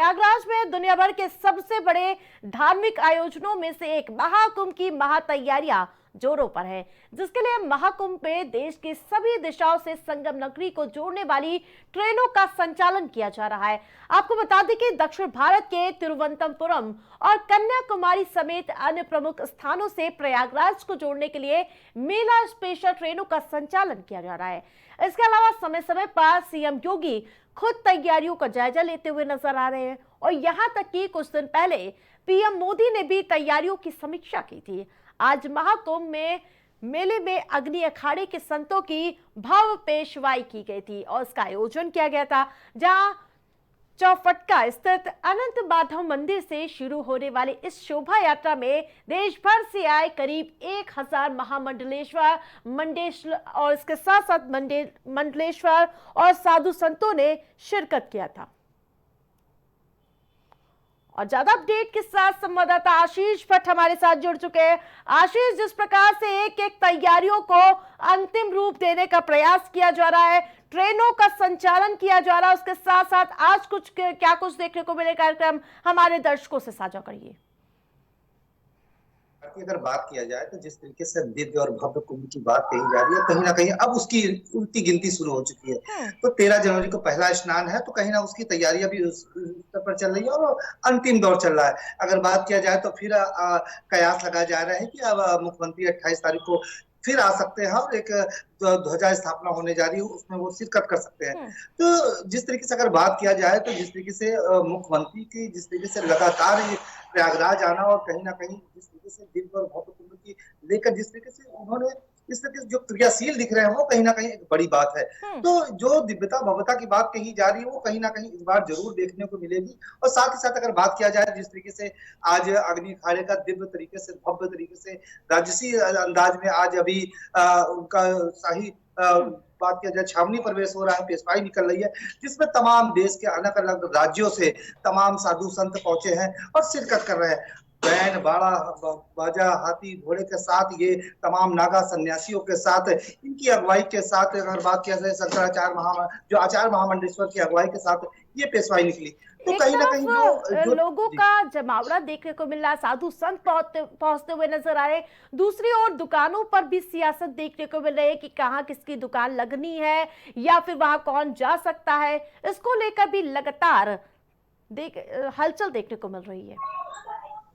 प्रयागराज में दुनिया भर के सबसे बड़े धार्मिक आयोजनों में से एक महाकुंभ की महातैयारियां जोरों पर है, जिसके लिए महाकुंभ में देश की सभी दिशाओं से संगम नगरी को जोड़ने वाली ट्रेनों का संचालन किया जा रहा है। आपको बता दें कि दक्षिण भारत के तिरुवनंतपुरम और कन्याकुमारी समेत अन्य प्रमुख स्थानों से प्रयागराज को जोड़ने के लिए मेला स्पेशल ट्रेनों का संचालन किया जा रहा है। इसके अलावा समय समय पर सीएम योगी खुद तैयारियों का जायजा लेते हुए नजर आ रहे हैं और यहां तक कि कुछ दिन पहले पीएम मोदी ने भी तैयारियों की समीक्षा की थी। आज महाकुंभ में मेले में अग्नि अखाड़े के संतों की भव्य पेशवाई की गई थी और इसका आयोजन किया गया था, जहां चौफटका स्थित अनंत माधव मंदिर से शुरू होने वाली इस शोभा यात्रा में देश भर से आए करीब 1000 महामंडलेश्वर मंडेश्वर और इसके साथ साथ मंडलेश्वर और साधु संतों ने शिरकत किया था। और ज्यादा अपडेट के साथ संवाददाता आशीष भट्ट हमारे साथ जुड़ चुके हैं। आशीष, जिस प्रकार से एक एक तैयारियों को अंतिम रूप देने का प्रयास किया जा रहा है, ट्रेनों का संचालन किया जा रहा है, उसके साथ साथ आज क्या कुछ देखने को मिले कार्यक्रम हमारे दर्शकों से साझा करिए। की अगर बात किया जाए तो जिस तरीके से दिव्य और भव्य कुंभ की बात कही जा रही है, कहीं ना कहीं अब उसकी उल्टी गिनती शुरू हो चुकी है। तो 13 जनवरी को पहला स्नान है, तो कहीं ना उसकी तैयारियां भी उस स्तर पर चल रही है और अंतिम दौर चल रहा है। अगर बात किया जाए तो फिर कयास लगाया जा रहा है कि अब मुख्यमंत्री 28 तारीख को फिर आ सकते हैं और एक ध्वजा स्थापना होने जा रही है, उसमें वो शिरकत कर सकते हैं। तो जिस तरीके से अगर बात किया जाए तो जिस तरीके से मुख्यमंत्री की जिस तरीके से लगातार प्रयागराज आना और कहीं ना कहीं जिस तरीके से दिव्य और भव्य कुंभ की लेकर जिस तरीके से उन्होंने इस तरीके से जो क्रियाशील दिख रहे हैं, वो कहीं ना कहीं एक बड़ी बात है। तो जो दिव्यता भव्यता की बात कही जा रही है, वो कहीं ना कहीं इस बार जरूर देखने को मिलेगी। और साथ ही साथ अगर बात किया जाए जिस तरीके से आज अग्नि अखाड़े का दिव्य तरीके से भव्य तरीके से राजसी अंदाज में आज अभी उनका शाही बात किया जाए छावनी प्रवेश हो रहा है, पेशवाई निकल रही है, जिसमें तमाम देश के अलग अलग राज्यों से तमाम साधु संत पहुंचे हैं और शिरकत कर रहे हैं। बैन बाड़ा बाजा हाथी घोड़े के साथ ये तमाम नागा सन्यासियों के साथ इनकी अगुवाई के साथ अगर बात किया जाए शंकराचार्य जो आचार्य महामंडलेश्वर की अगुवाई के साथ ये पेशवाई निकली। तो एक कहीं ना कहीं तरफ लोगों का जमावड़ा देखने को मिल रहा है, साधु संत पहुंचते हुए नजर आ रहे हैं, दूसरी ओर दुकानों पर भी सियासत देखने को मिल रही है कि कहाँ किसकी दुकान लगनी है या फिर वहां कौन जा सकता है। इसको लेकर भी लगातार हलचल देखने को मिल रही है।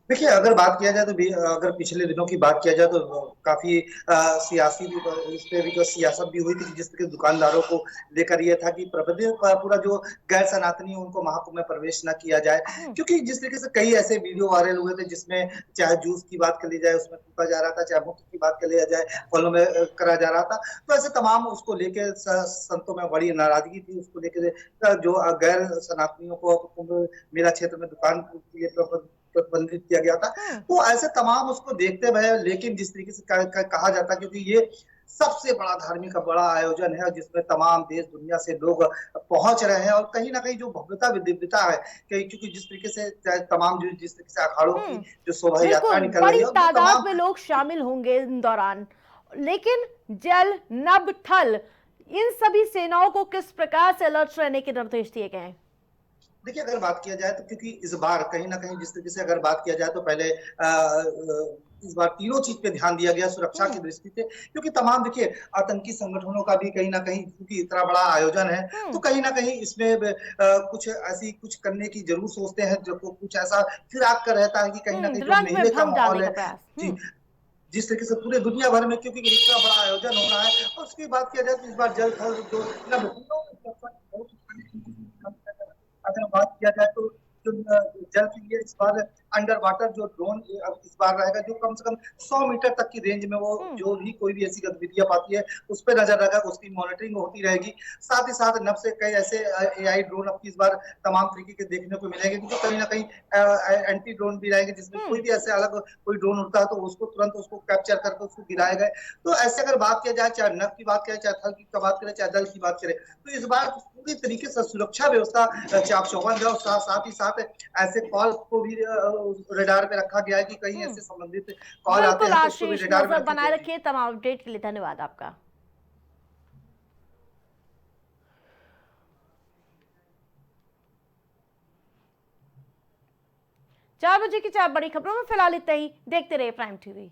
देखिए, अगर बात किया जाए तो अगर पिछले दिनों की बात किया जाए तो काफी सियासी इस पे भी सियासत भी हुई थी, जिस तरह दुकानदारों को लेकर ये था कि पूरा जो गैर सनातनी है उनको महाकुंभ में प्रवेश न किया जाए, क्योंकि जिस तरीके से कई ऐसे वीडियो वायरल हुए थे जिसमें चाहे जूस की बात कर ली जाए उसमें थूका जा रहा था, चाहे मुफ्त की बात कर लिया जाए फलों में करा जा रहा था। तो ऐसे तमाम उसको लेकर संतों में बड़ी नाराजगी थी, उसको लेकर जो गैर सनातनियों को कुंभ मेला क्षेत्र में दुकान प्रतिबंधित किया गया था। तो ऐसे तमाम उसको देखते हुए, लेकिन जिस तरीके से कहा जाता है, क्योंकि ये सबसे बड़ा धार्मिक का बड़ा आयोजन है जिसमें तमाम देश दुनिया से लोग पहुंच रहे हैं और कहीं ना कहीं जो भव्यता विदिव्यता है, क्योंकि जिस तरीके से तमाम जिस तरीके से अखाड़ों की जो शोभा यात्रा निकल रही बड़ी है तादाद में लोग शामिल होंगे इन दौरान, लेकिन जल नभ थल इन सभी सेनाओं को किस प्रकार से अलर्ट रहने के निर्देश दिए गए हैं? देखिए, अगर बात किया जाए तो क्योंकि इस बार कहीं ना कहीं जिस तरीके से अगर बात किया जाए तो पहले इस बार तीनों चीज पे ध्यान दिया गया सुरक्षा की दृष्टि से, क्योंकि तमाम देखिए आतंकी संगठनों का भी कहीं ना कहीं, क्योंकि इतना बड़ा आयोजन है तो कहीं ना कहीं इसमें कुछ ऐसी कुछ करने की जरूर सोचते हैं, जो कुछ ऐसा फिराक कर रहता है कि कहीं ना कहीं जो मेले का माहौल है जी जिस तरीके से पूरे दुनिया भर में, क्योंकि इतना बड़ा आयोजन हो रहा है। और उसकी बात किया जाए तो इस बार जल थल जो अगर बात किया जाए तो जो जल के लिए इस बार अंडर वाटर जो ड्रोन इस बार रहेगा, जो कम से कम 100 मीटर तक की रेंज में वो जो भी कोई भी ऐसी गतिविधियां पाती है उस पर नजर रखा, उसकी मॉनिटरिंग होती रहेगी। साथ ही साथ नभ से कई ऐसे एआई ड्रोन अब इस बार तमाम तरीके के देखने को मिलेंगे, क्योंकि कहीं ना कहीं एंटी ड्रोन भी रहेंगे, जिसमें कोई भी ऐसे अलग कोई ड्रोन उड़ता है तो उसको तुरंत उसको कैप्चर करके उसको गिराए गए। तो ऐसे अगर बात किया जाए, चाहे नभ की बात करें, चाहे थल की बात करें, चाहे दल की बात करें, तो इस बार पूरी तरीके से सुरक्षा व्यवस्था चाक चौबंद है। और साथ ही साथ ऐसे कॉल को भी रडार पे रखा गया है कि कहीं ऐसे संबंधित कॉल आते बिल्कुल हैं तो उसको भी आशीष, रडार पे नजर रखा बनाए गया। रखिए। तमाम अपडेट के लिए धन्यवाद आपका। 4 बजे की 4 बड़ी खबरों में फिलहाल इतना ही। देखते रहिए प्राइम टीवी।